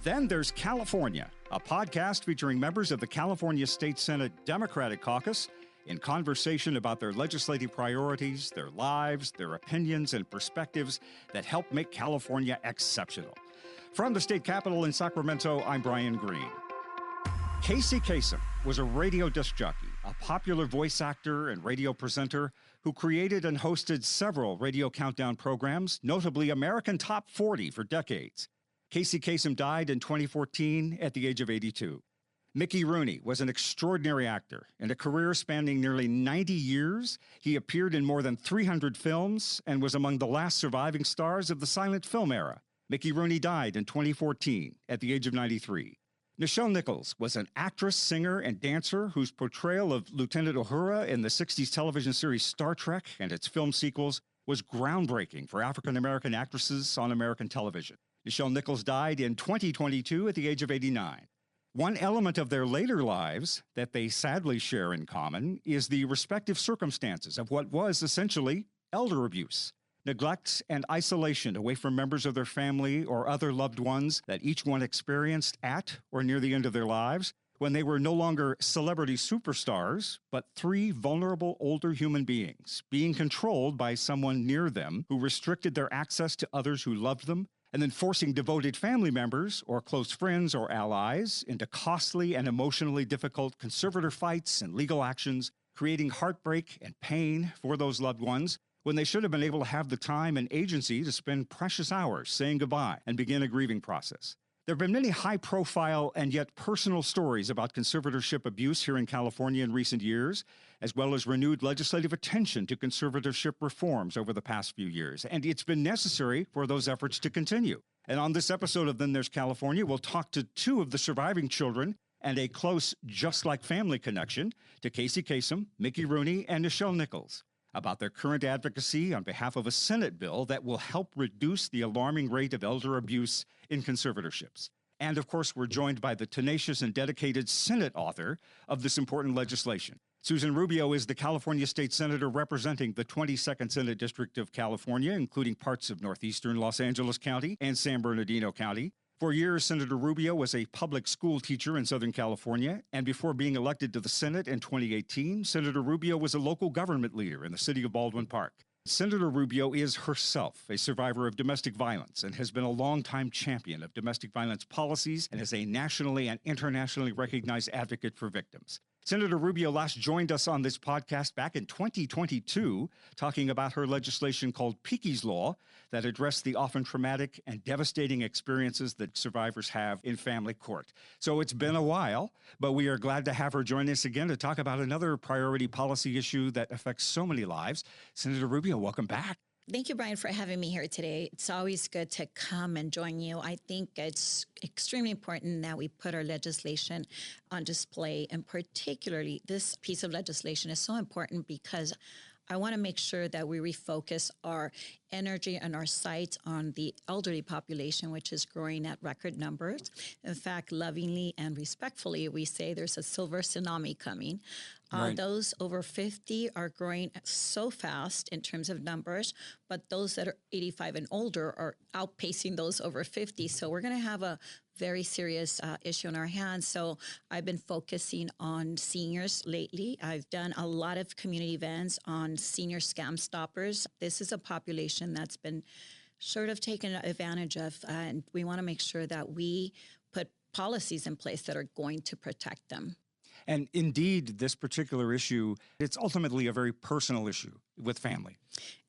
Then there's California, a podcast featuring members of the California State Senate Democratic Caucus in conversation about their legislative priorities, their lives, their opinions, and perspectives that help make California exceptional. From the state capitol in Sacramento, I'm Brian Green. Casey Kasem was a radio disc jockey, a popular voice actor and radio presenter who created and hosted several radio countdown programs, notably American Top 40 for decades. Casey Kasem died in 2014 at the age of 82. Mickey Rooney was an extraordinary actor. In a career spanning nearly 90 years, he appeared in more than 300 films and was among the last surviving stars of the silent film era. Mickey Rooney died in 2014 at the age of 93. Nichelle Nichols was an actress, singer, and dancer whose portrayal of Lieutenant Uhura in the 60s television series Star Trek and its film sequels was groundbreaking for African-American actresses on American television. Nichelle Nichols died in 2022 at the age of 89. One element of their later lives that they sadly share in common is the respective circumstances of what was essentially elder abuse, neglect, and isolation away from members of their family or other loved ones that each one experienced at or near the end of their lives when they were no longer celebrity superstars, but three vulnerable older human beings being controlled by someone near them who restricted their access to others who loved them, and then forcing devoted family members or close friends or allies into costly and emotionally difficult conservator fights and legal actions, creating heartbreak and pain for those loved ones when they should have been able to have the time and agency to spend precious hours saying goodbye and begin a grieving process. There have been many high-profile and yet personal stories about conservatorship abuse here in California in recent years, as well as renewed legislative attention to conservatorship reforms over the past few years. And it's been necessary for those efforts to continue. And on this episode of Then There's California, we'll talk to two of the surviving children and a close, just-like family connection to Casey Kasem, Mickey Rooney, and Nichelle Nichols about their current advocacy on behalf of a Senate bill that will help reduce the alarming rate of elder abuse in conservatorships. And, of course, we're joined by the tenacious and dedicated Senate author of this important legislation. Susan Rubio is the California State Senator representing the 22nd Senate District of California, including parts of northeastern Los Angeles County and San Bernardino County. For years, Senator Rubio was a public school teacher in Southern California, and before being elected to the Senate in 2018, Senator Rubio was a local government leader in the city of Baldwin Park. Senator Rubio is herself a survivor of domestic violence and has been a longtime champion of domestic violence policies and is a nationally and internationally recognized advocate for victims. Senator Rubio last joined us on this podcast back in 2022, talking about her legislation called Peaky's Law that addressed the often traumatic and devastating experiences that survivors have in family court. So it's been a while, but we are glad to have her join us again to talk about another priority policy issue that affects so many lives. Senator Rubio, welcome back. Thank you, Brian, for having me here today. It's always good to come and join you. I think it's extremely important that we put our legislation on display, and particularly this piece of legislation is so important because I want to make sure that we refocus our energy and our sights on the elderly population, which is growing at record numbers. In fact, lovingly and respectfully, we say there's a silver tsunami coming. Right. Those over 50 are growing so fast in terms of numbers, but those that are 85 and older are outpacing those over 50. So we're going to have a very serious issue on our hands. So I've been focusing on seniors lately. I've done a lot of community events on senior scam stoppers. This is a population that's been sort of taken advantage of, and we want to make sure that we put policies in place that are going to protect them. And indeed, this particular issue, it's ultimately a very personal issue with family.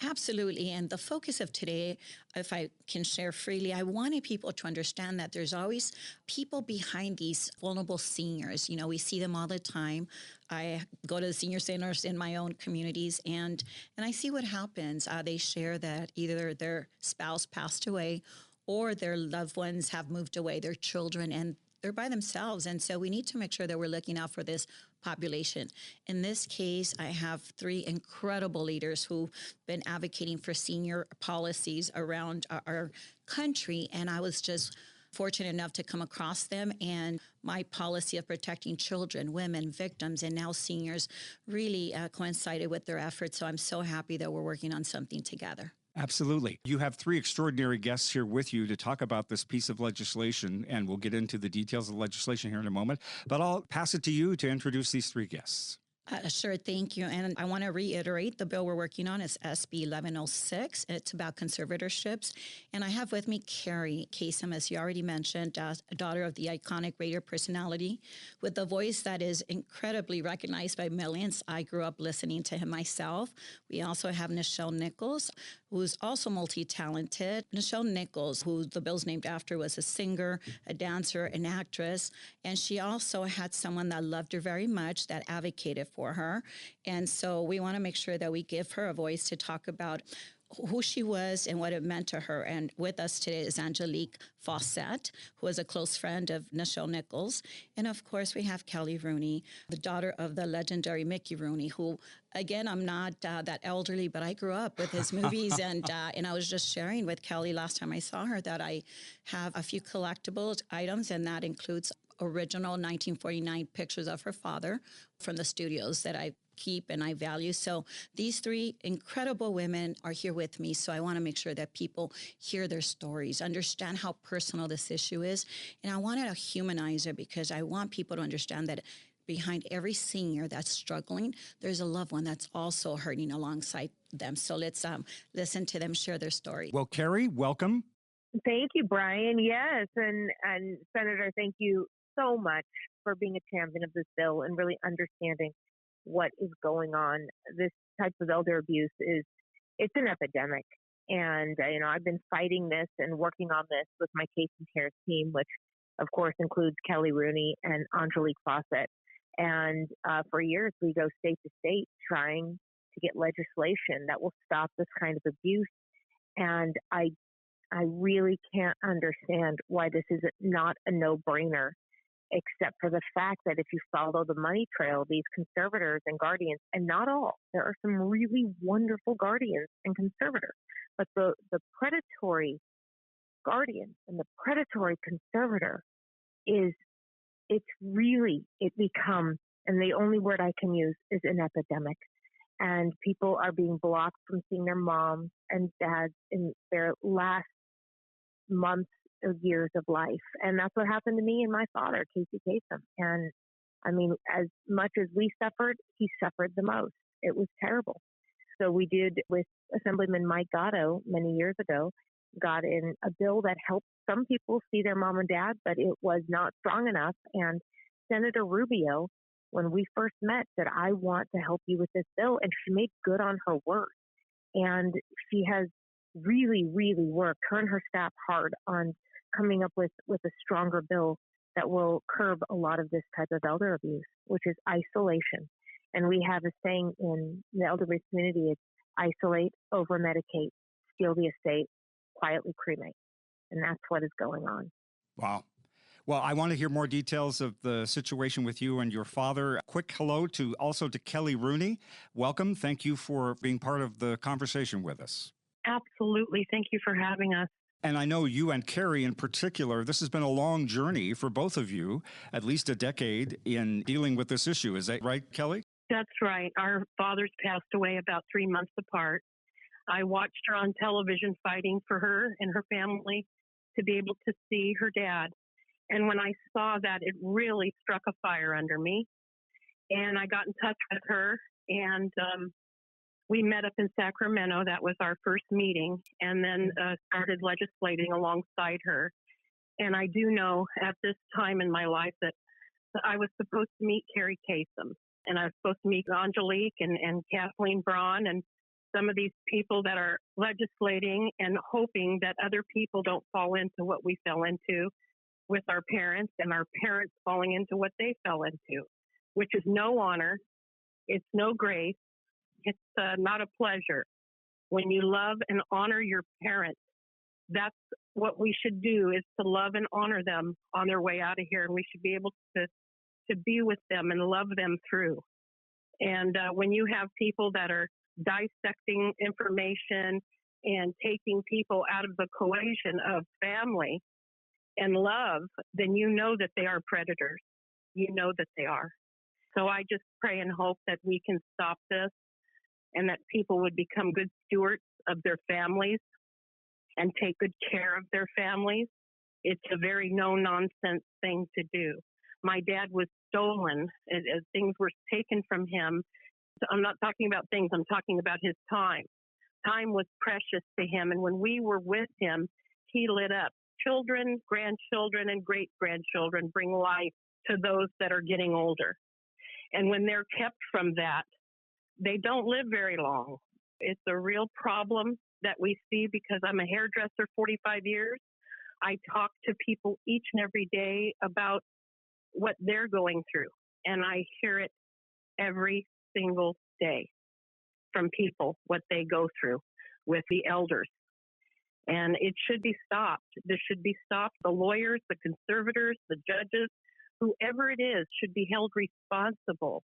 Absolutely. And the focus of today, if I can share freely, I wanted people to understand that there's always people behind these vulnerable seniors. You know, we see them all the time. I go to the senior centers in my own communities and I see what happens. They share that either their spouse passed away or their loved ones have moved away, their children, and they're by themselves. And so we need to make sure that we're looking out for this population. In this case, I have three incredible leaders who've been advocating for senior policies around our country. And I was just fortunate enough to come across them, and my policy of protecting children, women, victims, and now seniors really coincided with their efforts. So I'm so happy that we're working on something together. Absolutely. You have three extraordinary guests here with you to talk about this piece of legislation, and we'll get into the details of the legislation here in a moment. But I'll pass it to you to introduce these three guests. Sure, thank you. And I want to reiterate the bill we're working on is SB 1106. It's about conservatorships. And I have with me Carrie Kasem, as you already mentioned, a daughter of the iconic radio personality with a voice that is incredibly recognized by millions. I grew up listening to him myself. We also have Nichelle Nichols, who's also multi-talented. Nichelle Nichols, who the bill's named after, was a singer, a dancer, an actress, and she also had someone that loved her very much, that advocated for her. And so we want to make sure that we give her a voice to talk about who she was and what it meant to her. And with us today is Angelique Fawcett, who is a close friend of Nichelle Nichols. And of course, we have Kelly Rooney, the daughter of the legendary Mickey Rooney, who, again, I'm not that elderly, but I grew up with his movies. And I was just sharing with Kelly last time I saw her that I have a few collectible items, and that includes original 1949 pictures of her father from the studios that I keep and I value. So these three incredible women are here with me. So I want to make sure that people hear their stories, understand how personal this issue is. And I wanted to humanize it because I want people to understand that behind every senior that's struggling, there's a loved one that's also hurting alongside them. So let's listen to them share their story. Well, Carrie, welcome. Thank you, Brian. Yes, and Senator, thank you so much for being a champion of this bill and really understanding what is going on. This type of elder abuse it's an epidemic. And, I've been fighting this and working on this with my Case and Cares team, which of course includes Kelly Rooney and Angelique Fawcett. And for years, we go state to state trying to get legislation that will stop this kind of abuse. And I really can't understand why this is not a no-brainer, except for the fact that if you follow the money trail, these conservators and guardians, and not all, there are some really wonderful guardians and conservators, but the predatory guardian and the predatory conservator it becomes, and the only word I can use is an epidemic. And people are being blocked from seeing their moms and dads in their last months or years of life. And that's what happened to me and my father, Casey Kasem. And I mean, as much as we suffered, he suffered the most. It was terrible. So we did, with Assemblyman Mike Gatto many years ago, got in a bill that helped some people see their mom and dad, but it was not strong enough. And Senator Rubio, when we first met, said, I want to help you with this bill. And she made good on her word. And she has really, really worked, her and her staff, hard on coming up with a stronger bill that will curb a lot of this type of elder abuse, which is isolation. And we have a saying in the elderly community, it's isolate, over-medicate, steal the estate, quietly cremate. And that's what is going on. Wow. Well, I want to hear more details of the situation with you and your father. A quick hello also to Kelly Rooney. Welcome. Thank you for being part of the conversation with us. Absolutely. Thank you for having us. And I know you and Carrie in particular, this has been a long journey for both of you, at least a decade in dealing with this issue. Is that right, Kelly? That's right. Our fathers passed away about 3 months apart. I watched her on television fighting for her and her family to be able to see her dad. And when I saw that, it really struck a fire under me. And I got in touch with her, and we met up in Sacramento. That was our first meeting, and then started legislating alongside her. And I do know at this time in my life that I was supposed to meet Carrie Kasem, and I was supposed to meet Angelique and Kathleen Braun and some of these people that are legislating and hoping that other people don't fall into what we fell into with our parents, and our parents falling into what they fell into, which is no honor. It's no grace. It's not a pleasure. When you love and honor your parents, that's what we should do, is to love and honor them on their way out of here. And we should be able to be with them and love them through. And when you have people that are dissecting information and taking people out of the cohesion of family and love, then you know that they are predators. You know that they are. So I just pray and hope that we can stop this, and that people would become good stewards of their families and take good care of their families. It's a very no-nonsense thing to do. My dad was stolen. Things were taken from him. I'm not talking about things. I'm talking about his time. Time was precious to him. And when we were with him, he lit up. Children, grandchildren, and great-grandchildren bring life to those that are getting older. And when they're kept from that, they don't live very long. It's a real problem that we see because I'm a hairdresser 45 years. I talk to people each and every day about what they're going through. And I hear it every single day from people, what they go through with the elders. And it should be stopped. This should be stopped. The lawyers, the conservators, the judges, whoever it is should be held responsible.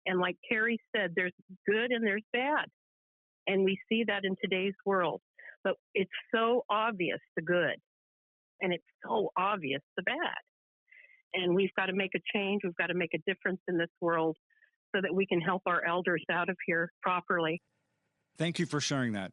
And like Carrie said, there's good and there's bad. And we see that in today's world. But it's so obvious, the good. And it's so obvious, the bad. And we've got to make a change. We've got to make a difference in this world so that we can help our elders out of here properly. Thank you for sharing that.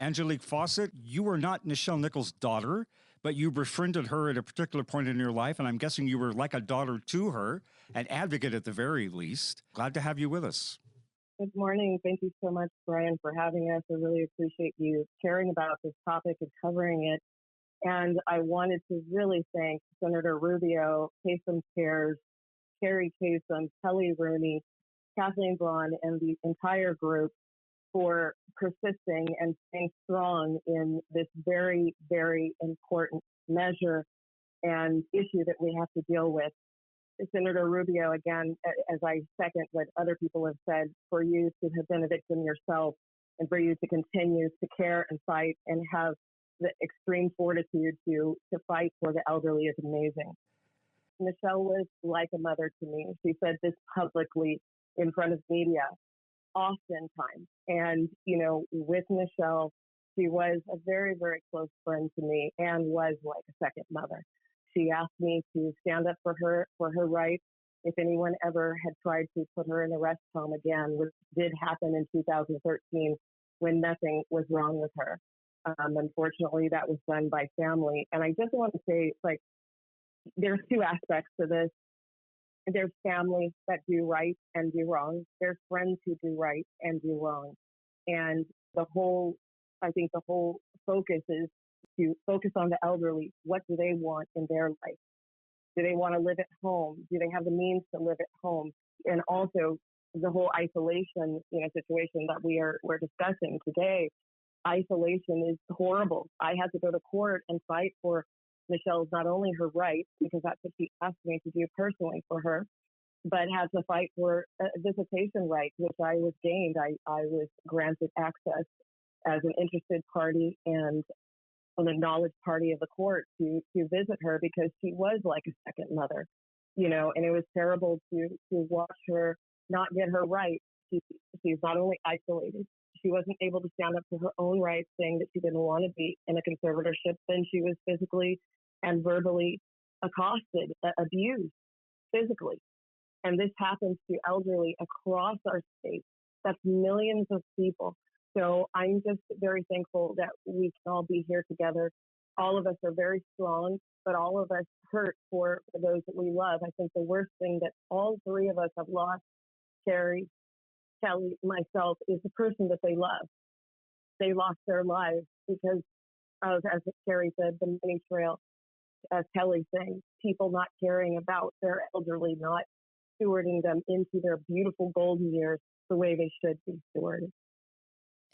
Angelique Fawcett, you were not Nichelle Nichols' daughter, but you befriended her at a particular point in your life, and I'm guessing you were like a daughter to her, an advocate at the very least. Glad to have you with us. Good morning. Thank you so much, Brian, for having us. I really appreciate you caring about this topic and covering it. And I wanted to really thank Senator Rubio, Kasem Cares, Carrie Kasem, Kelly Rooney, Kathleen Braun, and the entire group for persisting and staying strong in this very, very important measure and issue that we have to deal with. Senator Rubio, again, as I second what other people have said, for you to have been a victim yourself and for you to continue to care and fight and have the extreme fortitude to fight for the elderly is amazing. Nichelle was like a mother to me. She said this publicly in front of media oftentimes. And, you know, with Nichelle, she was a very, very close friend to me and was like a second mother. She asked me to stand up for her rights. If anyone ever had tried to put her in a rest home again, which did happen in 2013 when nothing was wrong with her. Unfortunately, that was done by family. And I just want to say, like, there's two aspects to this. There's family that do right and do wrong. There's friends who do right and do wrong. And I think the whole focus is to focus on the elderly. What do they want in their life? Do they want to live at home? Do they have the means to live at home? And also the whole isolation, situation that we're discussing today. Isolation is horrible. I had to go to court and fight for Nichelle's, not only her rights, because that's what she asked me to do personally for her, but had to fight for a visitation right, which I was gained. I was granted access as an interested party and an acknowledged party of the court to visit her because she was like a second mother, and it was terrible to watch her not get her rights. She's not only isolated, she wasn't able to stand up for her own rights, saying that she didn't want to be in a conservatorship. Then she was physically and verbally accosted, abused physically. And this happens to elderly across our state. That's millions of people. So I'm just very thankful that we can all be here together. All of us are very strong, but all of us hurt for those that we love. I think the worst thing that all three of us have lost, Carrie, Kelly, myself, is the person that they love. They lost their lives because of, as Carrie said, the money trail, as Kelly saying, people not caring about their elderly, not stewarding them into their beautiful golden years the way they should be stewarded.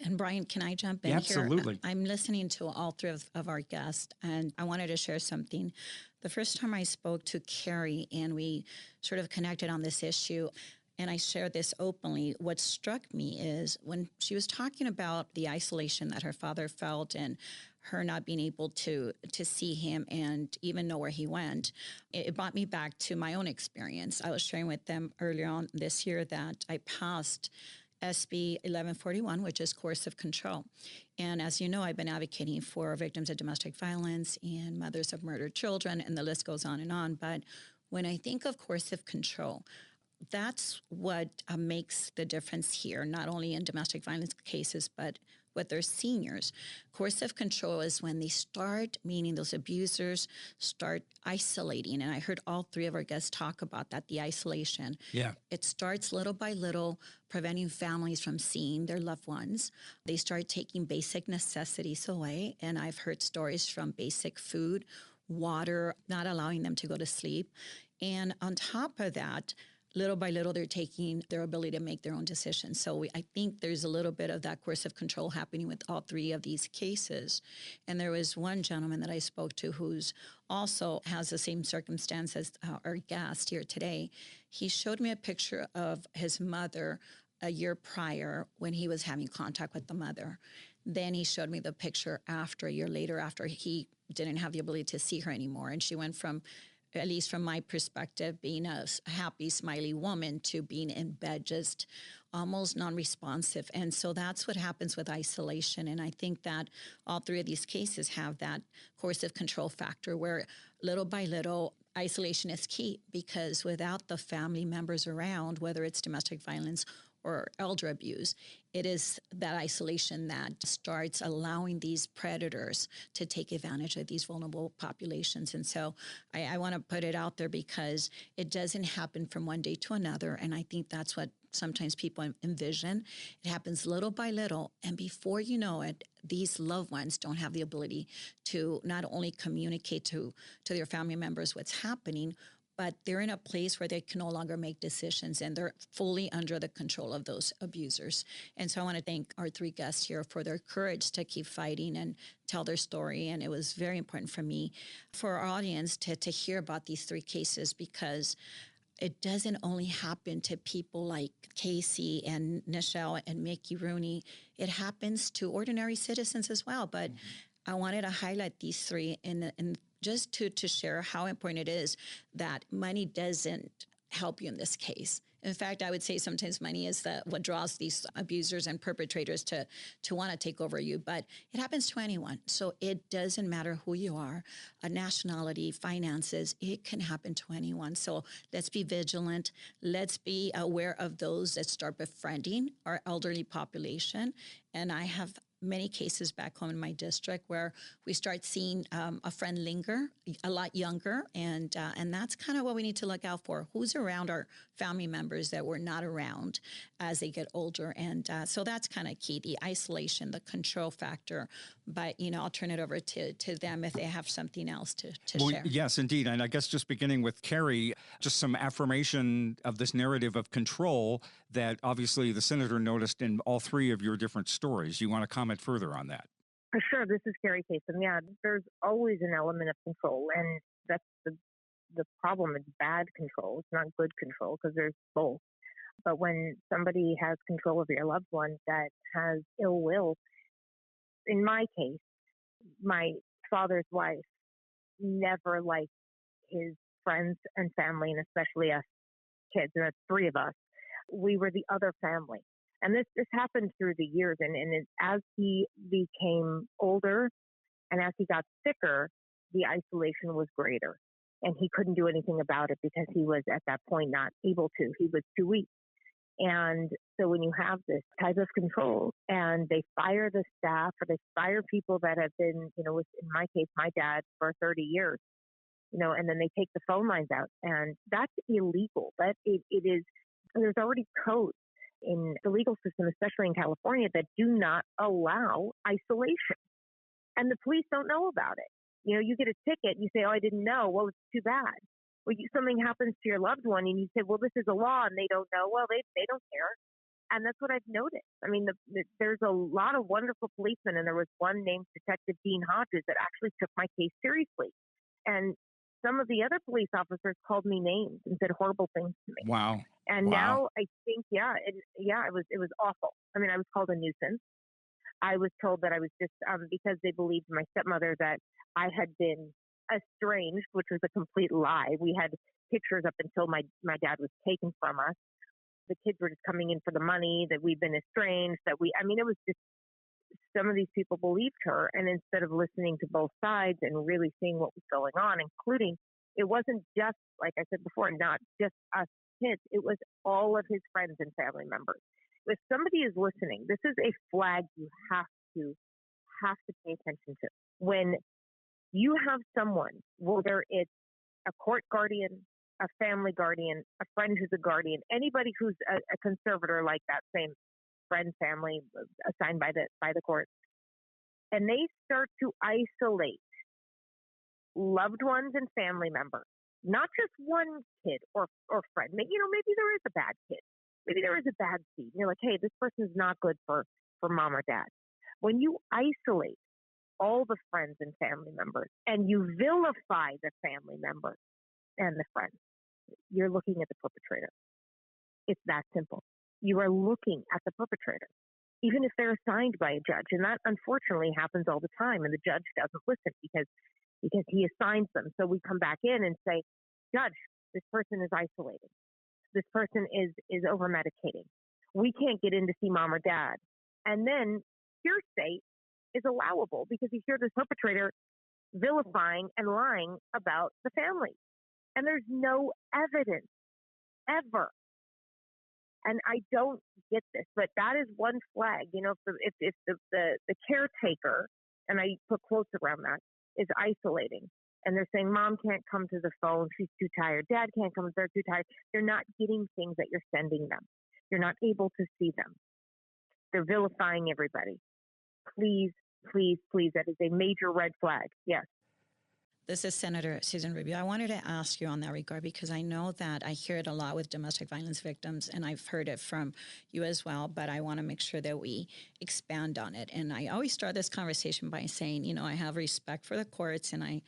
And Brian, can I jump in Absolutely. here? I'm listening to all three of our guests, and I wanted to share something. The first time I spoke to Carrie and we sort of connected on this issue, and I shared this openly, what struck me is when she was talking about the isolation that her father felt and her not being able to see him and even know where he went, it brought me back to my own experience. I was sharing with them earlier on this year that I passed SB 1141, which is coercive control. And as you know, I've been advocating for victims of domestic violence and mothers of murdered children, and the list goes on and on. But when I think of coercive control, that's what makes the difference here, not only in domestic violence cases, but with their seniors. Coercive control is when they start, meaning those abusers start isolating. And I heard all three of our guests talk about that, the isolation. Yeah. It starts little by little, preventing families from seeing their loved ones. They start taking basic necessities away. And I've heard stories from basic food, water, not allowing them to go to sleep. And on top of that, little by little, they're taking their ability to make their own decisions. So I think there's a little bit of that coercive control happening with all three of these cases. And there was one gentleman that I spoke to who's also has the same circumstance as our guest here today. He showed me a picture of his mother a year prior when he was having contact with the mother. Then he showed me the picture after, a year later, after he didn't have the ability to see her anymore. And she went from, at least from my perspective, being a happy, smiley woman to being in bed, just almost non-responsive. And so that's what happens with isolation. And I think that all three of these cases have that coercive control factor where little by little, isolation is key, because without the family members around, whether it's domestic violence or elder abuse, it is that isolation that starts allowing these predators to take advantage of these vulnerable populations. And so I want to put it out there because it doesn't happen from one day to another. And I think that's what sometimes people envision. It happens little by little. And before you know it, these loved ones don't have the ability to not only communicate to their family members what's happening, but they're in a place where they can no longer make decisions and they're fully under the control of those abusers. And so I want to thank our three guests here for their courage to keep fighting and tell their story. And it was very important for me, for our audience, to hear about these three cases, because it doesn't only happen to people like Casey and Nichelle and Mickey Rooney. It happens to ordinary citizens as well. But I wanted to highlight these three in just to share how important it is that money doesn't help you in this case. In fact, I would say sometimes money is what draws these abusers and perpetrators to want to take over you, but it happens to anyone. So it doesn't matter who you are, a nationality, finances, it can happen to anyone. So let's be vigilant. Let's be aware of those that start befriending our elderly population. And I have many cases back home in my district where we start seeing a friend linger a lot younger, and that's kind of what we need to look out for. Who's around our family members that were not around as they get older, and so that's kind of key, the isolation, the control factor. But, I'll turn it over to them if they have something else to share. Yes, indeed. And I guess just beginning with Carrie, just some affirmation of this narrative of control that obviously the senator noticed in all three of your different stories. You want to comment further on that? For sure. This is Carrie Kasem. Yeah, there's always an element of control, and that's the problem. It's bad control. It's not good control, because there's both. But when somebody has control of your loved one that has ill will, in my case, my father's wife never liked his friends and family, and especially us kids. There are three of us. We were the other family. And this happened through the years. And as he became older and as he got sicker, the isolation was greater. And he couldn't do anything about it because he was at that point not able to. He was too weak. And so when you have this type of control and they fire the staff, or they fire people that have been, in my case, my dad for 30 years, and then they take the phone lines out, and that's illegal. That it is, there's already codes in the legal system, especially in California, that do not allow isolation. And the police don't know about it. You get a ticket, you say, oh, I didn't know. Well, it's too bad. Well, something happens to your loved one and you say, well, this is a law, and they don't know. Well, they don't care. And that's what I've noticed. I mean, there's a lot of wonderful policemen, and there was one named Detective Dean Hodges that actually took my case seriously. And some of the other police officers called me names and said horrible things to me. Wow. And now I think, it was awful. I mean, I was called a nuisance. I was told that I was just, because they believed my stepmother that I had been estranged, which was a complete lie. We had pictures up until my dad was taken from us. The kids were just coming in for the money, that we'd been estranged, it was just, some of these people believed her. And instead of listening to both sides and really seeing what was going on, including, it wasn't just, like I said before, not just us kids, it was all of his friends and family members. If somebody is listening, this is a flag you have to have to pay attention to. When you have someone, whether it's a court guardian, a family guardian, a friend who's a guardian, anybody who's a conservator like that same friend, family assigned by the court, and they start to isolate loved ones and family members, not just one kid or friend. Maybe there is a bad kid. Maybe there is a bad seed. You're like, hey, this person is not good for mom or dad. When you isolate all the friends and family members and you vilify the family members and the friends, you're looking at the perpetrator. It's that simple. You are looking at the perpetrator, even if they're assigned by a judge. And that unfortunately happens all the time. And the judge doesn't listen because he assigns them. So we come back in and say, Judge, this person is isolating. This person is over medicating. We can't get in to see mom or dad. And then hearsay is allowable because you hear this perpetrator vilifying and lying about the family. And there's no evidence ever. And I don't get this, but that is one flag. If the caretaker, and I put quotes around that, is isolating, and they're saying mom can't come to the phone, she's too tired, dad can't come, they're too tired. They're not getting things that you're sending them. You're not able to see them. They're vilifying everybody. Please, please, please, that is a major red flag. Yes. This is Senator Susan Rubio. I wanted to ask you on that regard because I know that I hear it a lot with domestic violence victims, and I've heard it from you as well, but I want to make sure that we expand on it. And I always start this conversation by saying, I have respect for the courts, and I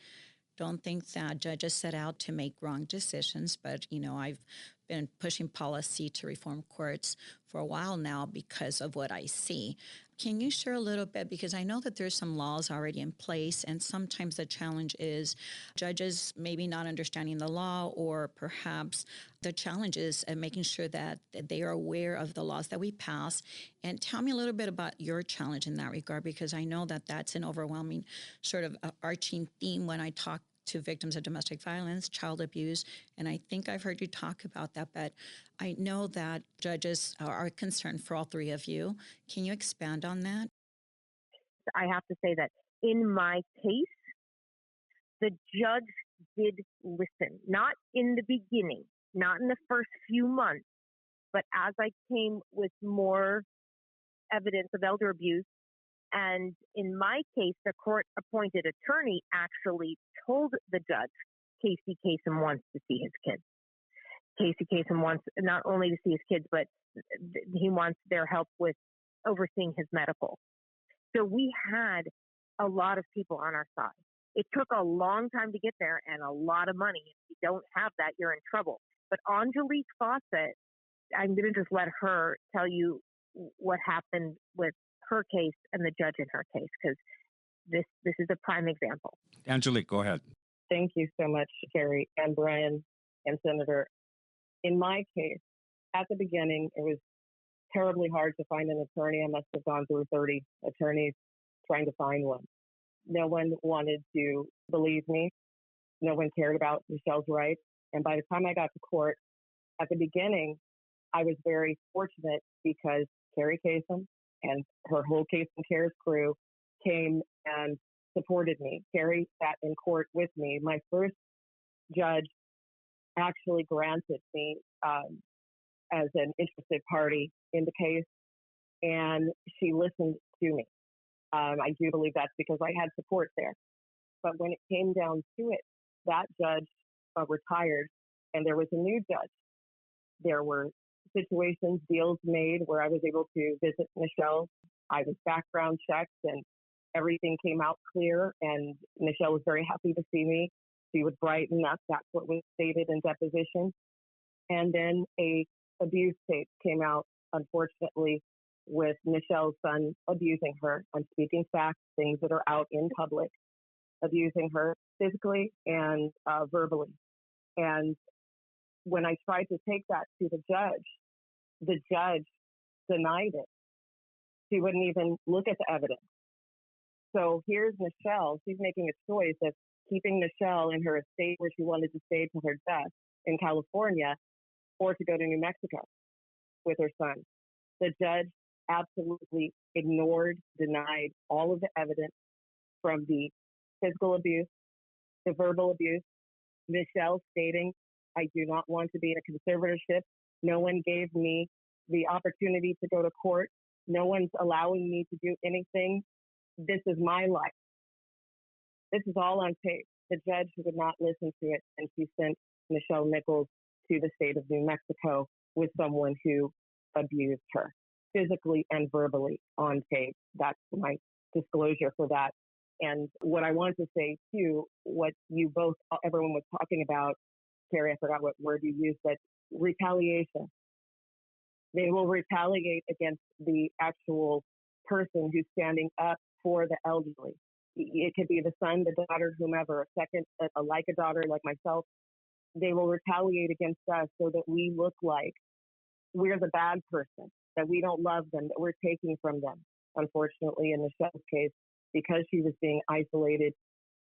don't think that judges set out to make wrong decisions, but, I've been pushing policy to reform courts for a while now because of what I see. Can you share a little bit, because I know that there's some laws already in place, and sometimes the challenge is judges maybe not understanding the law, or perhaps the challenge is making sure that they are aware of the laws that we pass. And tell me a little bit about your challenge in that regard, because I know that that's an overwhelming sort of arching theme when I talk to victims of domestic violence, child abuse, and I think I've heard you talk about that, but I know that judges are concerned for all three of you. Can you expand on that? I have to say that in my case, the judge did listen, not in the beginning, not in the first few months, but as I came with more evidence of elder abuse. And in my case, the court-appointed attorney actually told the judge, Casey Kasem wants to see his kids. Casey Kasem wants not only to see his kids, but he wants their help with overseeing his medical. So we had a lot of people on our side. It took a long time to get there and a lot of money. If you don't have that, you're in trouble. But Angelique Fawcett, I'm going to just let her tell you what happened with her case and the judge in her case, because this is a prime example. Angelique, go ahead. Thank you so much, Carrie and Brian and Senator. In my case, at the beginning, it was terribly hard to find an attorney. I must have gone through 30 attorneys trying to find one. No one wanted to believe me. No one cared about Michelle's rights. And by the time I got to court, at the beginning, I was very fortunate because Carrie Kasem and her whole Case and Cares crew came and supported me. Carrie sat in court with me. My first judge actually granted me as an interested party in the case, and she listened to me. I do believe that's because I had support there. But when it came down to it, that judge retired, and there was a new judge. There were situations, deals made where I was able to visit Michelle. I was background checked and everything came out clear, and Michelle was very happy to see me. She would brighten up. That's what was stated in deposition. And then a abuse tape came out, unfortunately, with Michelle's son abusing her. I'm speaking facts, things that are out in public, abusing her physically and verbally. And when I tried to take that to the judge denied it. She wouldn't even look at the evidence. So here's Michelle. She's making a choice of keeping Michelle in her estate where she wanted to stay till her death in California, or to go to New Mexico with her son. The judge absolutely ignored, denied all of the evidence from the physical abuse, the verbal abuse. Michelle stating, I do not want to be in a conservatorship. No one gave me the opportunity to go to court. No one's allowing me to do anything. This is my life. This is all on tape. The judge would not listen to it, and she sent Michelle Nichols to the state of New Mexico with someone who abused her physically and verbally on tape. That's my disclosure for that. And what I want to say too, what you both, everyone was talking about, Carrie, I forgot what word you used, but retaliation. They will retaliate against the actual person who's standing up for the elderly. It could be the son, the daughter, whomever, like a daughter like myself. They will retaliate against us so that we look like we're the bad person, that we don't love them, that we're taking from them. Unfortunately, in Michelle's case, because she was being isolated,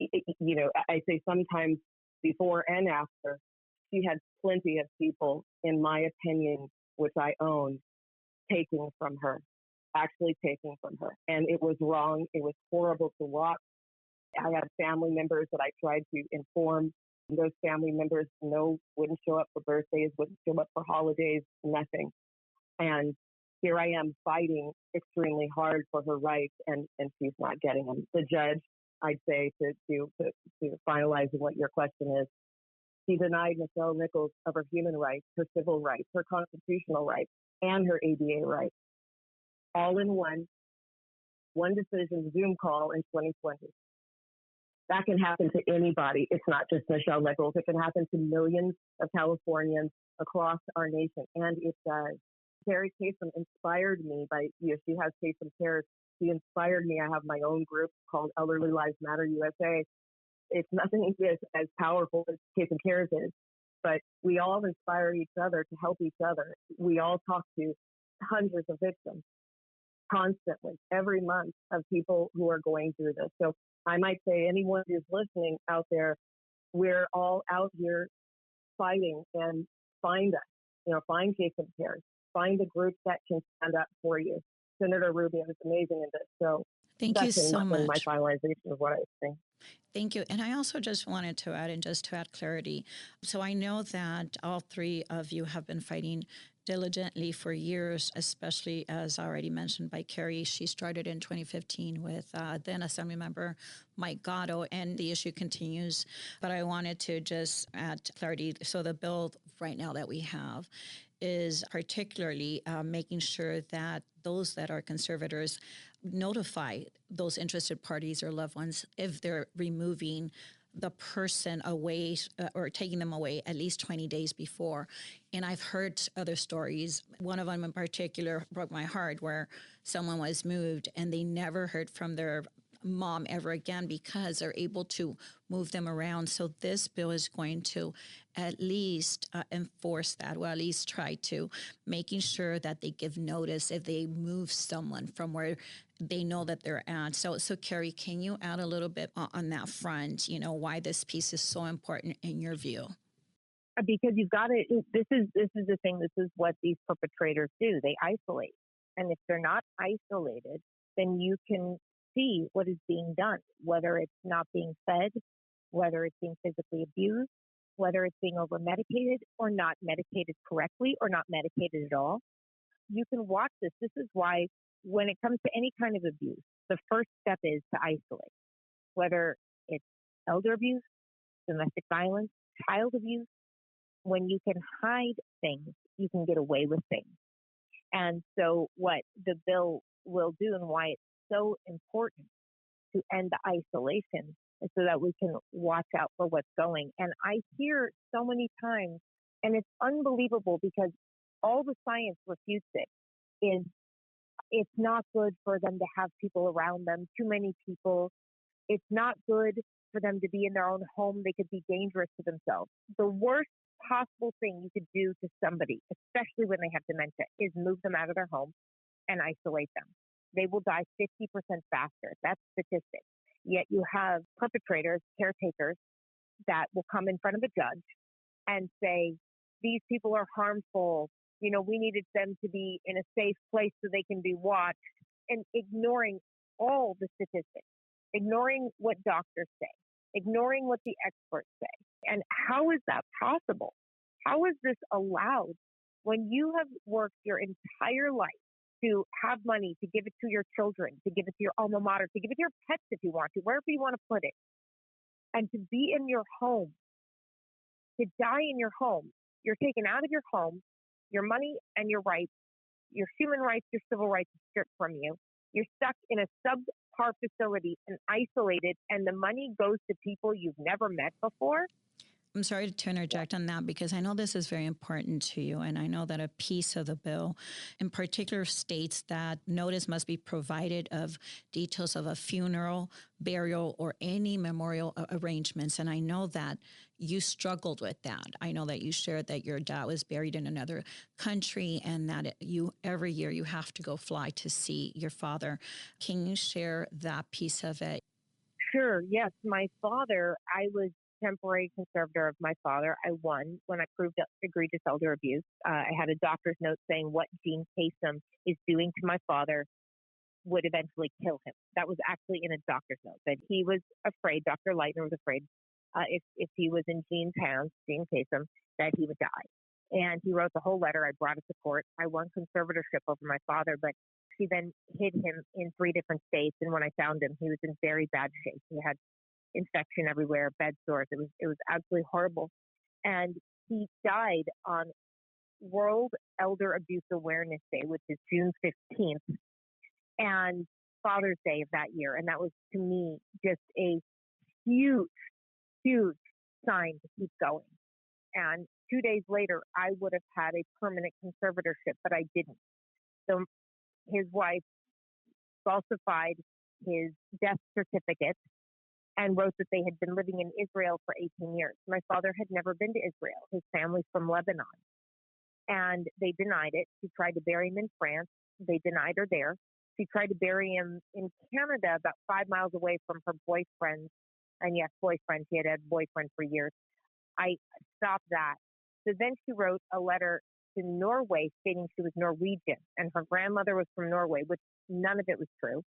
I say sometimes before and after, she had plenty of people, in my opinion, which I own, actually taking from her. And it was wrong. It was horrible to watch. I had family members that I tried to inform. Those family members, wouldn't show up for birthdays, wouldn't show up for holidays, nothing. And here I am fighting extremely hard for her rights, and she's not getting them. The judge, I'd say, to finalize what your question is, he denied Michelle Nichols of her human rights, her civil rights, her constitutional rights, and her ADA rights, all in one decision Zoom call in 2020. That can happen to anybody. It's not just Michelle Nichols. It can happen to millions of Californians across our nation, and it does. Carrie Kasem inspired me she has Kasem Cares. She inspired me. I have my own group called Elderly Lives Matter USA. It's nothing as powerful as Kasem Cares is, but we all inspire each other to help each other. We all talk to hundreds of victims constantly, every month, of people who are going through this. So I might say anyone who's listening out there, we're all out here fighting, and find us, find Kasem Cares, find the groups that can stand up for you. Senator Rubio is amazing in this. So thank you so much. In my finalization of what I was saying. Thank you. And I also just wanted to add, and just to add clarity. So I know that all three of you have been fighting diligently for years, especially as already mentioned by Carrie. She started in 2015 with then Assembly Member Mike Gatto, and the issue continues. But I wanted to just add clarity. So the bill right now that we have is particularly making sure that those that are conservators notify those interested parties or loved ones if they're removing the person away or taking them away at least 20 days before. And I've heard other stories. One of them in particular broke my heart, where someone was moved and they never heard from their mom ever again because they're able to move them around. So this bill is going to at least enforce that, or at least try to, making sure that they give notice if they move someone from where they know that they're at. So Carrie, can you add a little bit on that front, why this piece is so important in your view? Because you've got to, this is the thing, this is what these perpetrators do. They isolate. And if they're not isolated, then you can see what is being done, whether it's not being fed, whether it's being physically abused, whether it's being over medicated or not medicated correctly or not medicated at all. You can watch this. This is why when it comes to any kind of abuse, the first step is to isolate, whether it's elder abuse, domestic violence, child abuse. When you can hide things, you can get away with things. And so what the bill will do, and why it's so important to end the isolation, is so that we can watch out for what's going. And I hear so many times, and it's unbelievable because all the science refutes it, is it's not good for them to have people around them, too many people. It's not good for them to be in their own home. They could be dangerous to themselves. The worst possible thing you could do to somebody, especially when they have dementia, is move them out of their home and isolate them. They will die 50% faster. That's statistics. Yet you have perpetrators, caretakers, that will come in front of a judge and say, these people are harmful. We needed them to be in a safe place so they can be watched, and ignoring all the statistics, ignoring what doctors say, ignoring what the experts say. And how is that possible? How is this allowed when you have worked your entire life to have money, to give it to your children, to give it to your alma mater, to give it to your pets if you want to, wherever you want to put it, and to be in your home, to die in your home? You're taken out of your home, your money and your rights, your human rights, your civil rights are stripped from you. You're stuck in a subpar facility and isolated, and the money goes to people you've never met before. I'm sorry to interject on that because I know this is very important to you. And I know that a piece of the bill in particular states that notice must be provided of details of a funeral, burial, or any memorial arrangements. And I know that you struggled with that. I know that you shared that your dad was buried in another country and that every year you have to go fly to see your father. Can you share that piece of it? Sure. Yes. My father, I was temporary conservator of my father. I won when I proved egregious elder abuse. I had a doctor's note saying what Gene Kasem is doing to my father would eventually kill him. That was actually in a doctor's note, that he was afraid, Dr. Leitner was afraid, if he was in Gene's hands, Gene Kasem, that he would die. And he wrote the whole letter. I brought it to court. I won conservatorship over my father, but she then hid him in 3 different states. And when I found him, he was in very bad shape. He had infection everywhere, bed sores. It was absolutely horrible. And he died on World Elder Abuse Awareness Day, which is June 15th, and Father's Day of that year. And that was, to me, just a huge, huge sign to keep going. And 2 days later, I would have had a permanent conservatorship, but I didn't. So his wife falsified his death certificate and wrote that they had been living in Israel for 18 years. My father had never been to Israel. His family's from Lebanon. And they denied it. She tried to bury him in France. They denied her there. She tried to bury him in Canada, about 5 miles away from her boyfriend. And yes, boyfriend. She had had a boyfriend for years. I stopped that. So then she wrote a letter to Norway stating she was Norwegian and her grandmother was from Norway, which none of it was true.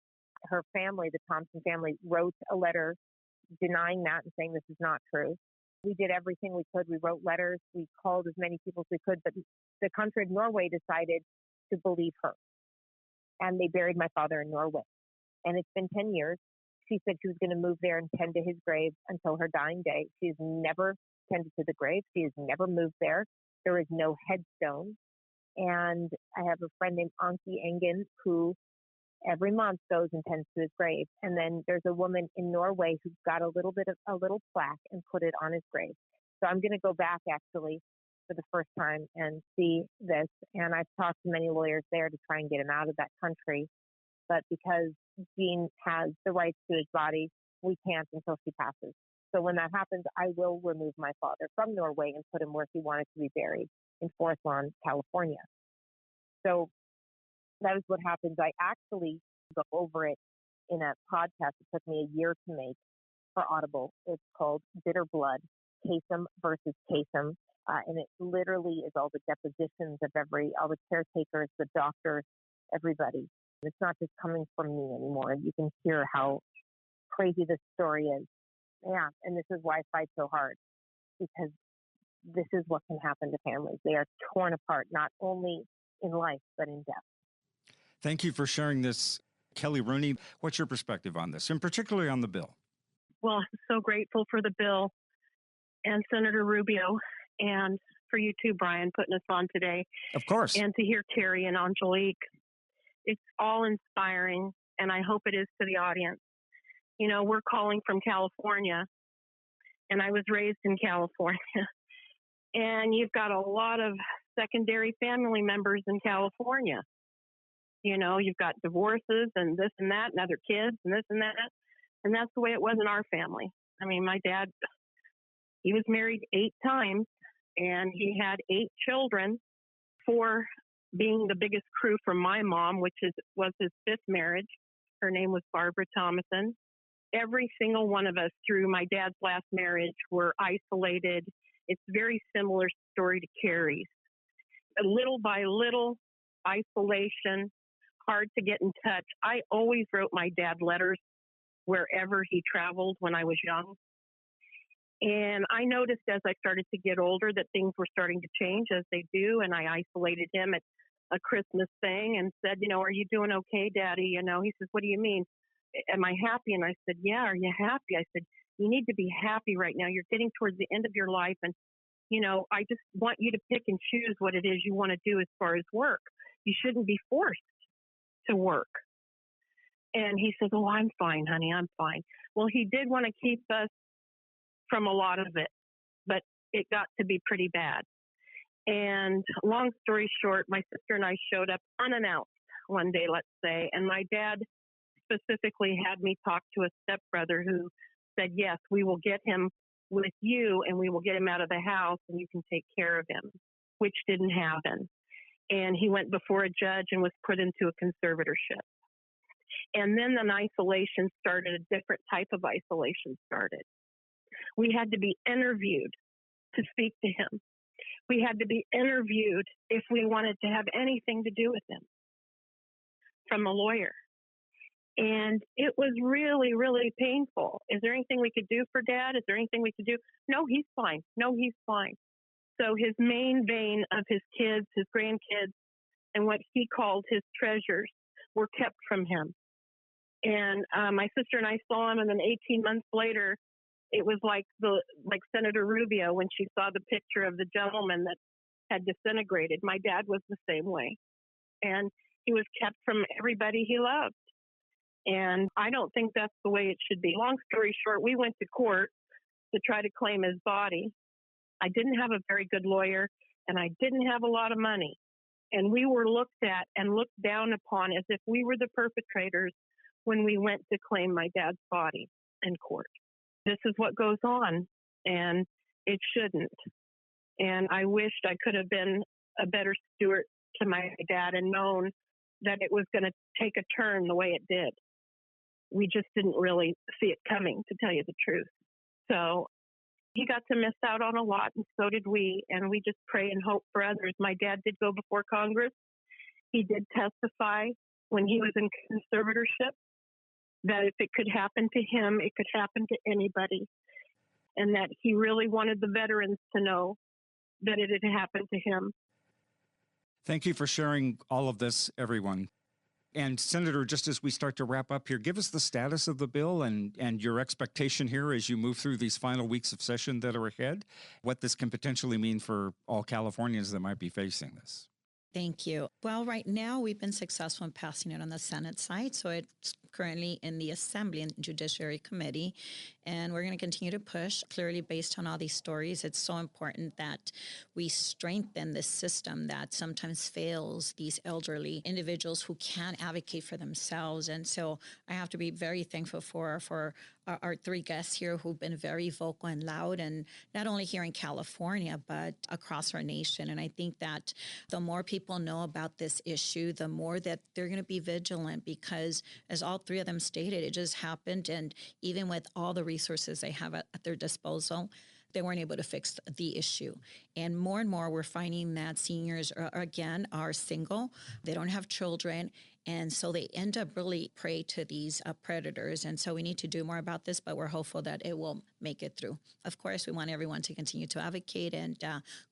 Her family, the Thompson family, wrote a letter denying that and saying this is not true. We did everything we could. We wrote letters. We called as many people as we could, but the country of Norway decided to believe her. And they buried my father in Norway. And it's been 10 years. She said she was going to move there and tend to his grave until her dying day. She has never tended to the grave. She has never moved there. There is no headstone. And I have a friend named Anki Engen who every month goes and tends to his grave. And then there's a woman in Norway who got a little plaque and put it on his grave. So I'm going to go back actually for the first time and see this. And I've talked to many lawyers there to try and get him out of that country. But because Gene has the rights to his body, we can't until she passes. So when that happens, I will remove my father from Norway and put him where he wanted to be buried in Forest Lawn, California. So that is what happens. I actually go over it in a podcast. It took me a year to make for Audible. It's called Bitter Blood, Kasem versus Kasem. And it literally is all the depositions of all the caretakers, the doctors, everybody. It's not just coming from me anymore. You can hear how crazy this story is. Yeah, and this is why I fight so hard, because this is what can happen to families. They are torn apart, not only in life, but in death. Thank you for sharing this, Kelly Rooney. What's your perspective on this, and particularly on the bill? Well, I'm so grateful for the bill and Senator Rubio, and for you too, Brian, putting us on today. Of course. And to hear Terry and Angelique. It's all inspiring, and I hope it is to the audience. You know, we're calling from California, and I was raised in California. And you've got a lot of secondary family members in California. You know, you've got divorces and this and that and other kids and this and that. And that's the way it was in our family. I mean, my dad, he was married 8 times, and he had 8 children, 4 being the biggest crew from my mom, which was his 5th marriage. Her name was Barbara Thomason. Every single one of us through my dad's last marriage were isolated. It's a very similar story to Carrie's. little by little, isolation, hard to get in touch. I always wrote my dad letters wherever he traveled when I was young. And I noticed as I started to get older that things were starting to change, as they do. And I isolated him at a Christmas thing and said, are you doing okay, Daddy? He says, what do you mean? Am I happy? And I said, yeah, are you happy? I said, you need to be happy right now. You're getting towards the end of your life. And, I just want you to pick and choose what it is you want to do as far as work. You shouldn't be forced to work. And he says, oh, I'm fine, honey. I'm fine. Well, he did want to keep us from a lot of it, but it got to be pretty bad. And long story short, my sister and I showed up unannounced one day, let's say, and my dad specifically had me talk to a stepbrother who said, yes, we will get him with you and we will get him out of the house and you can take care of him, which didn't happen. And he went before a judge and was put into a conservatorship. And then an isolation started, a different type of isolation started. We had to be interviewed to speak to him. We had to be interviewed if we wanted to have anything to do with him from a lawyer. And it was really, really painful. Is there anything we could do for Dad? Is there anything we could do? No, he's fine. No, he's fine. So his main vein of his kids, his grandkids, and what he called his treasures were kept from him. And my sister and I saw him, and then 18 months later, it was like Senator Rubio when she saw the picture of the gentleman that had disintegrated. My dad was the same way. And he was kept from everybody he loved. And I don't think that's the way it should be. Long story short, we went to court to try to claim his body. I didn't have a very good lawyer, and I didn't have a lot of money. And we were looked at and looked down upon as if we were the perpetrators when we went to claim my dad's body in court. This is what goes on, and it shouldn't. And I wished I could have been a better steward to my dad and known that it was going to take a turn the way it did. We just didn't really see it coming, to tell you the truth. So he got to miss out on a lot, and so did we. And we just pray and hope for others. My dad did go before Congress. He did testify when he was in conservatorship that if it could happen to him, it could happen to anybody. And that he really wanted the veterans to know that it had happened to him. Thank you for sharing all of this, everyone. And Senator, just as we start to wrap up here, give us the status of the bill and your expectation here as you move through these final weeks of session that are ahead, what this can potentially mean for all Californians that might be facing this. Thank you. Well, right now we've been successful in passing it on the Senate side, so it's currently in the Assembly and Judiciary Committee, and we're going to continue to push. Clearly, based on all these stories, it's so important that we strengthen this system that sometimes fails these elderly individuals who can't advocate for themselves. And so I have to be very thankful for our three guests here who've been very vocal and loud, and not only here in California, but across our nation. And I think that the more people know about this issue, the more that they're going to be vigilant, because as all three of them stated, it just happened. And even with all the resources they have at their disposal, they weren't able to fix the issue. And more we're finding that seniors are single, they don't have children, and so they end up really prey to these predators. And so we need to do more about this, but we're hopeful that it will make it through. Of course, we want everyone to continue to advocate and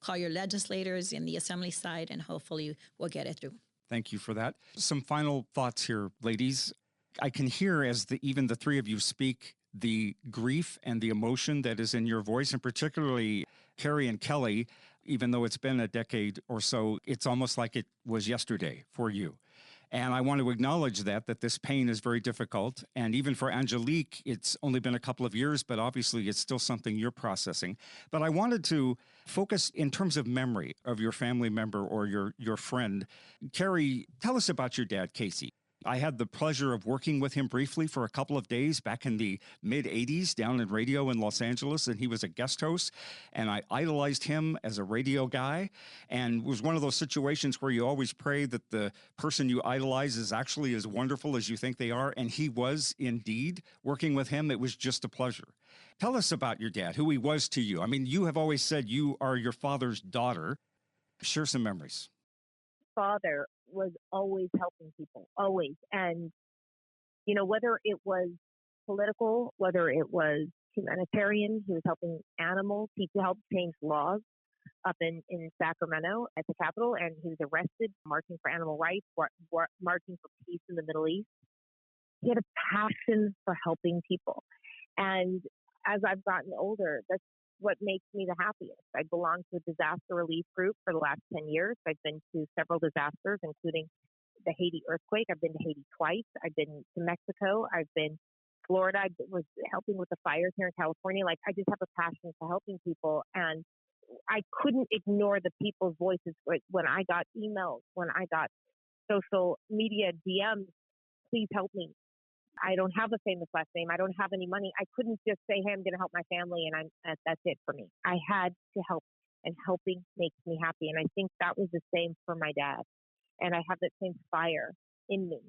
call your legislators in the Assembly side, and hopefully we'll get it through. Thank you for that. Some final thoughts here, ladies. I can hear as even the three of you speak the grief and the emotion that is in your voice, and particularly Carrie and Kelly, even though it's been a decade or so, it's almost like it was yesterday for you. And I want to acknowledge that this pain is very difficult. And even for Angelique, it's only been a couple of years, but obviously it's still something you're processing. But I wanted to focus in terms of memory of your family member or your friend. Carrie, tell us about your dad, Casey. I had the pleasure of working with him briefly for a couple of days back in the mid-'80s down in radio in Los Angeles, and he was a guest host, and I idolized him as a radio guy, and it was one of those situations where you always pray that the person you idolize is actually as wonderful as you think they are, and he was indeed. Working with him, it was just a pleasure. Tell us about your dad, who he was to you. I mean, you have always said you are your father's daughter. Share some memories. Father was always helping people, always. And, you know, whether it was political, whether it was humanitarian, he was helping animals. He helped change laws up in Sacramento at the Capitol, and he was arrested marching for animal rights, marching for peace in the Middle East. He had a passion for helping people. And as I've gotten older, that's what makes me the happiest. I belong to a disaster relief group for the last 10 years. I've been to several disasters, including the Haiti earthquake. I've been to Haiti twice. I've been to Mexico. I've been to Florida. I was helping with the fires here in California. Like, I just have a passion for helping people. And I couldn't ignore the people's voices when I got emails, when I got social media DMs, please help me. I don't have a famous last name. I don't have any money. I couldn't just say, hey, I'm going to help my family and that's it for me. I had to help, and helping makes me happy. And I think that was the same for my dad. And I have that same fire in me.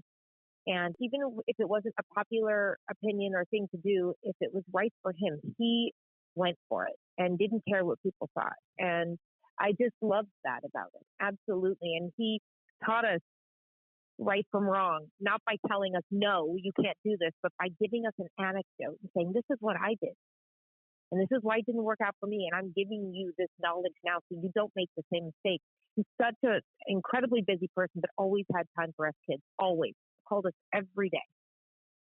And even if it wasn't a popular opinion or thing to do, if it was right for him, he went for it and didn't care what people thought. And I just loved that about it. Absolutely. And he taught us right from wrong, not by telling us, no, you can't do this, but by giving us an anecdote and saying, this is what I did. And this is why it didn't work out for me. And I'm giving you this knowledge now so you don't make the same mistake. He's such an incredibly busy person, but always had time for us kids, always. Called us every day.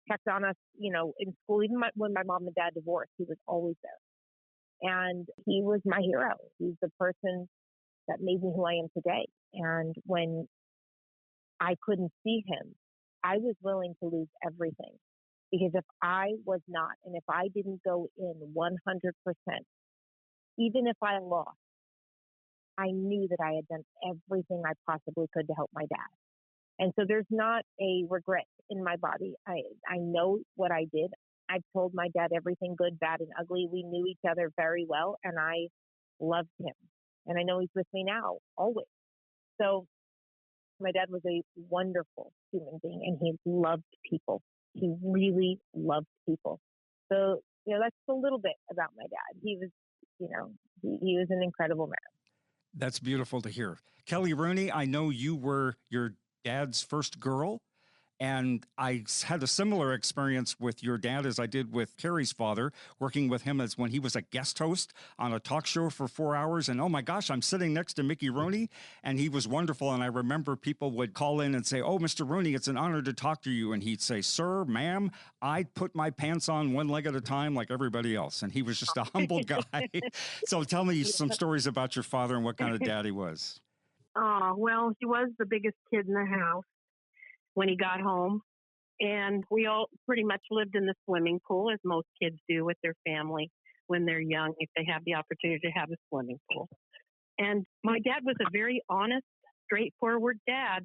Checked on us, you know, in school. Even when my mom and dad divorced, he was always there. And he was my hero. He's the person that made me who I am today. And when I couldn't see him, I was willing to lose everything. Because if I was not, and if I didn't go in 100%, even if I lost, I knew that I had done everything I possibly could to help my dad. And so there's not a regret in my body. I know what I did. I've told my dad everything, good, bad, and ugly. We knew each other very well, and I loved him. And I know he's with me now, always. So my dad was a wonderful human being, and he loved people. He really loved people. So, you know, that's a little bit about my dad. He was, you know, he was an incredible man. That's beautiful to hear. Kelly Rooney, I know you were your dad's first girl, and I had a similar experience with your dad as I did with Carrie's father, working with him as when he was a guest host on a talk show for 4 hours. And oh my gosh, I'm sitting next to Mickey Rooney, and he was wonderful. And I remember people would call in and say, oh, Mr. Rooney, it's an honor to talk to you. And he'd say, sir, ma'am, I put my pants on one leg at a time like everybody else. And he was just a humble guy. So tell me some stories about your father and what kind of dad he was. Oh, well, he was the biggest kid in the house when he got home. And we all pretty much lived in the swimming pool, as most kids do with their family when they're young, if they have the opportunity to have a swimming pool. And my dad was a very honest, straightforward dad,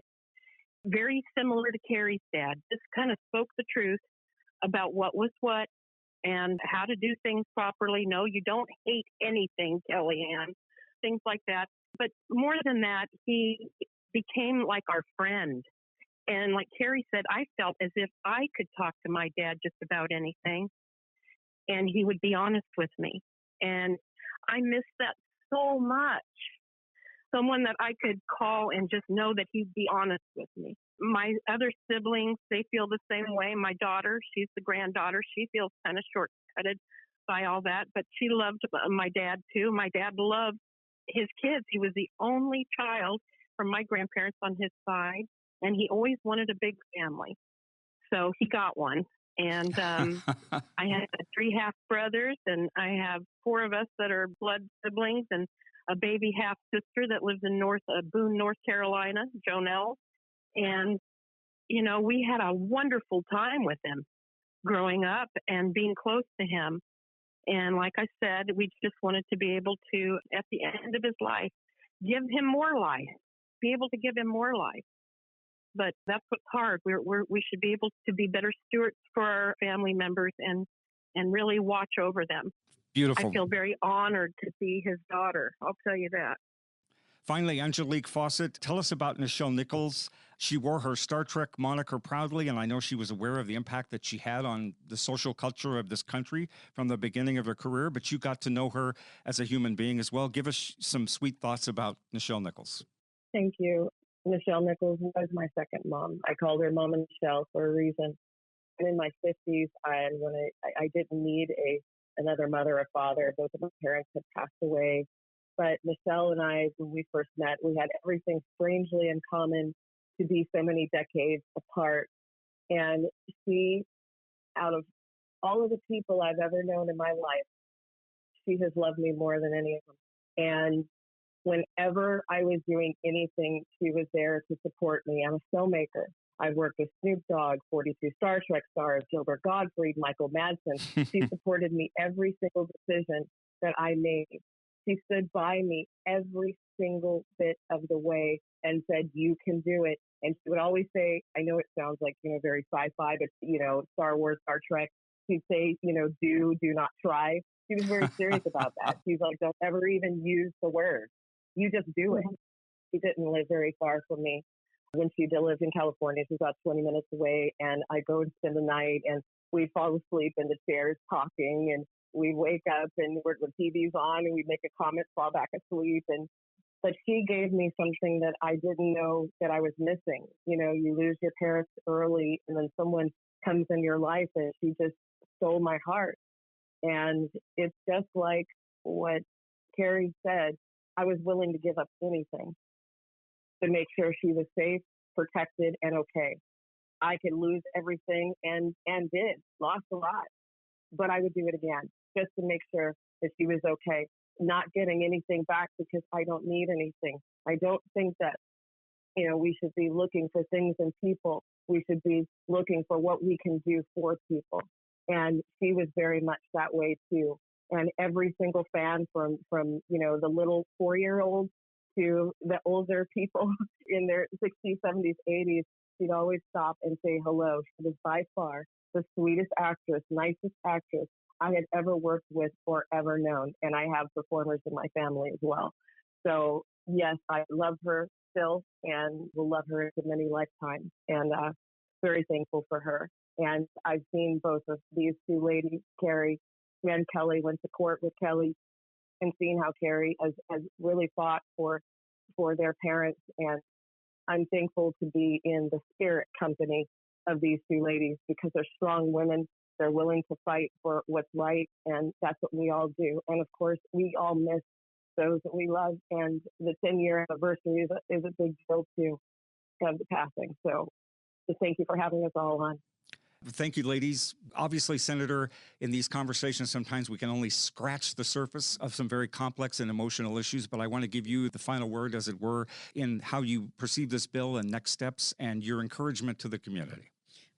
very similar to Carrie's dad. Just kind of spoke the truth about what was what and how to do things properly. No, you don't hate anything, Kellyanne, things like that. But more than that, he became like our friend. And like Carrie said, I felt as if I could talk to my dad just about anything, and he would be honest with me. And I miss that so much. Someone that I could call and just know that he'd be honest with me. My other siblings, they feel the same way. My daughter, she's the granddaughter. She feels kind of short-cutted by all that, but she loved my dad too. My dad loved his kids. He was the only child from my grandparents on his side. And he always wanted a big family. So he got one. And I had 3 half brothers, and I have 4 of us that are blood siblings, and a baby half sister that lives in Boone, North Carolina, Jonelle. And, you know, we had a wonderful time with him growing up and being close to him. And like I said, we just wanted to be able to, at the end of his life, give him more life, be able to give him more life. But that's what's hard. We should be able to be better stewards for our family members and really watch over them. Beautiful. I feel very honored to be his daughter. I'll tell you that. Finally, Angelique Fawcett, tell us about Nichelle Nichols. She wore her Star Trek moniker proudly, and I know she was aware of the impact that she had on the social culture of this country from the beginning of her career, but you got to know her as a human being as well. Give us some sweet thoughts about Nichelle Nichols. Thank you. Nichelle Nichols was my second mom. I called her Mama Nichelle for a reason. I'm in my 50s, and when I didn't need another mother or father. Both of my parents had passed away. But Michelle and I, when we first met, we had everything strangely in common to be so many decades apart. And she, out of all of the people I've ever known in my life, she has loved me more than any of them. And whenever I was doing anything, she was there to support me. I'm a filmmaker. I've worked with Snoop Dogg, 42 Star Trek stars, Gilbert Gottfried, Michael Madsen. She supported me every single decision that I made. She stood by me every single bit of the way and said, you can do it. And she would always say, I know it sounds like, very sci-fi, but, Star Wars, Star Trek. She'd say, do not try. She was very serious about that. She's like, don't ever even use the word. You just do it. She didn't live very far from me. When she lived in California, she was about 20 minutes away, and I go and spend the night, and we'd fall asleep in the chairs talking, and we'd wake up, and the TV's on, and we'd make a comment, fall back asleep. But she gave me something that I didn't know that I was missing. You lose your parents early, and then someone comes in your life, and she just stole my heart. And it's just like what Carrie said. I was willing to give up anything to make sure she was safe, protected, and okay. I could lose everything and lost a lot, but I would do it again just to make sure that she was okay. Not getting anything back because I don't need anything. I don't think that, we should be looking for things in people. We should be looking for what we can do for people. And she was very much that way too. And every single fan from the little 4-year-olds to the older people in their 60s, 70s, 80s, she'd always stop and say hello. She was by far the sweetest actress, nicest actress I had ever worked with or ever known. And I have performers in my family as well. So yes, I love her still and will love her into many lifetimes, and very thankful for her. And I've seen both of these two ladies, Carrie and Kelly, went to court with Kelly, and seen how Carrie has really fought for their parents. And I'm thankful to be in the spirit company of these two ladies because they're strong women. They're willing to fight for what's right, and that's what we all do. And of course, we all miss those that we love, and the 10-year anniversary is a big deal too of the passing. So thank you for having us all on. Thank you, ladies. Obviously, Senator, in these conversations, sometimes we can only scratch the surface of some very complex and emotional issues, but I want to give you the final word, as it were, in how you perceive this bill and next steps and your encouragement to the community.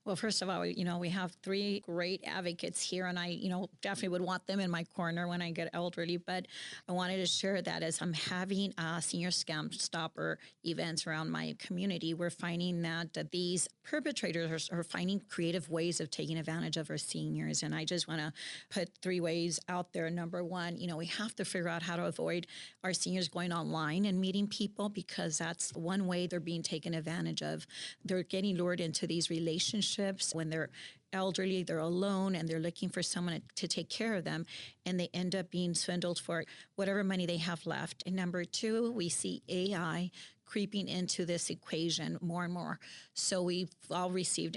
Well, first of all, we have 3 great advocates here, and I, definitely would want them in my corner when I get elderly. But I wanted to share that as I'm having senior scam stopper events around my community, we're finding that these perpetrators are finding creative ways of taking advantage of our seniors. And I just want to put 3 ways out there. Number 1, we have to figure out how to avoid our seniors going online and meeting people, because that's one way they're being taken advantage of. They're getting lured into these relationships when they're elderly, they're alone, and they're looking for someone to take care of them, and they end up being swindled for whatever money they have left. And number 2, we see AI creeping into this equation more and more. So I've received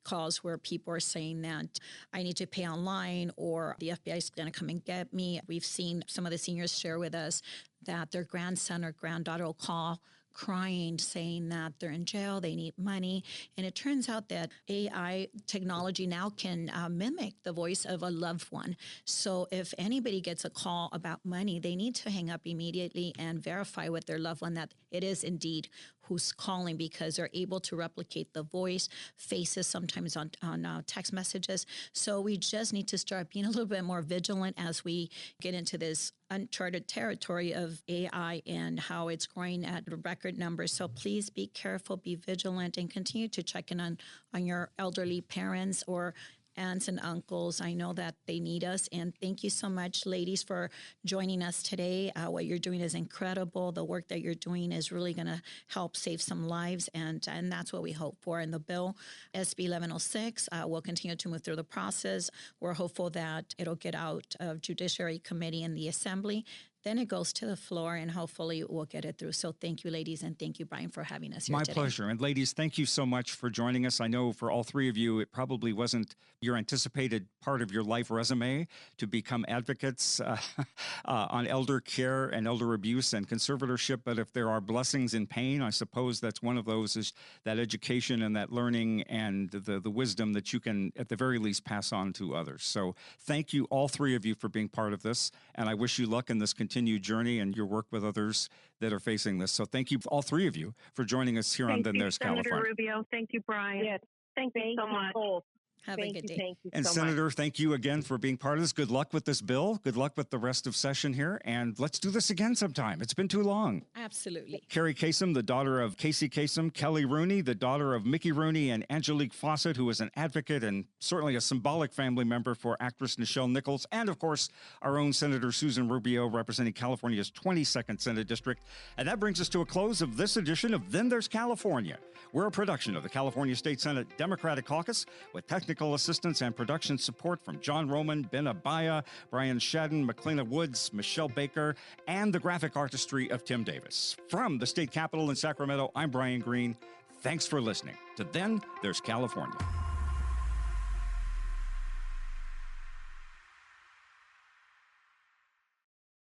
calls where people are saying that I need to pay online, or the FBI is going to come and get me. We've seen some of the seniors share with us that their grandson or granddaughter will call crying, saying that they're in jail, they need money. And it turns out that AI technology now can mimic the voice of a loved one. So if anybody gets a call about money, they need to hang up immediately and verify with their loved one that it is indeed who's calling, because they're able to replicate the voice, faces, sometimes on text messages. So we just need to start being a little bit more vigilant as we get into this uncharted territory of AI and how it's growing at record numbers. So please be careful, be vigilant, and continue to check in on your elderly parents or aunts and uncles. I know that they need us. And thank you so much, ladies, for joining us today. What you're doing is incredible. The work that you're doing is really going to help save some lives. And that's what we hope for. And the bill, SB 1106, will continue to move through the process. We're hopeful that it'll get out of Judiciary Committee in the Assembly. Then it goes to the floor, and hopefully we'll get it through. So thank you, ladies, and thank you, Brian, for having us here today. My pleasure. And ladies, thank you so much for joining us. I know for all three of you, it probably wasn't your anticipated part of your life resume to become advocates on elder care and elder abuse and conservatorship. But if there are blessings in pain, I suppose that's one of those, is that education and that learning and the wisdom that you can, at the very least, pass on to others. So thank you, all three of you, for being part of this. And I wish you luck in this continued journey and your work with others that are facing this. So thank you, all three of you, for joining us here on Then There's California. Senator Rubio. Thank you, Brian. Yes. Thank you so much. Have a good day. Thank you And so Senator, much. thank you again for being part of this. Good luck with this bill. Good luck with the rest of session here. And let's do this again sometime. It's been too long. Absolutely. Carrie Kasem, the daughter of Casey Kasem, Kelly Rooney, the daughter of Mickey Rooney, and Angelique Fawcett, who is an advocate and certainly a symbolic family member for actress Nichelle Nichols, and of course, our own Senator Susan Rubio, representing California's 22nd Senate District. And that brings us to a close of this edition of Then There's California. We're a production of the California State Senate Democratic Caucus, with technical assistance and production support from John Roman, Ben Abaya, Brian Shadden, McLeana Woods, Michelle Baker, and the graphic artistry of Tim Davis. From the state capitol in Sacramento, I'm Brian Green. Thanks for listening to Then There's California.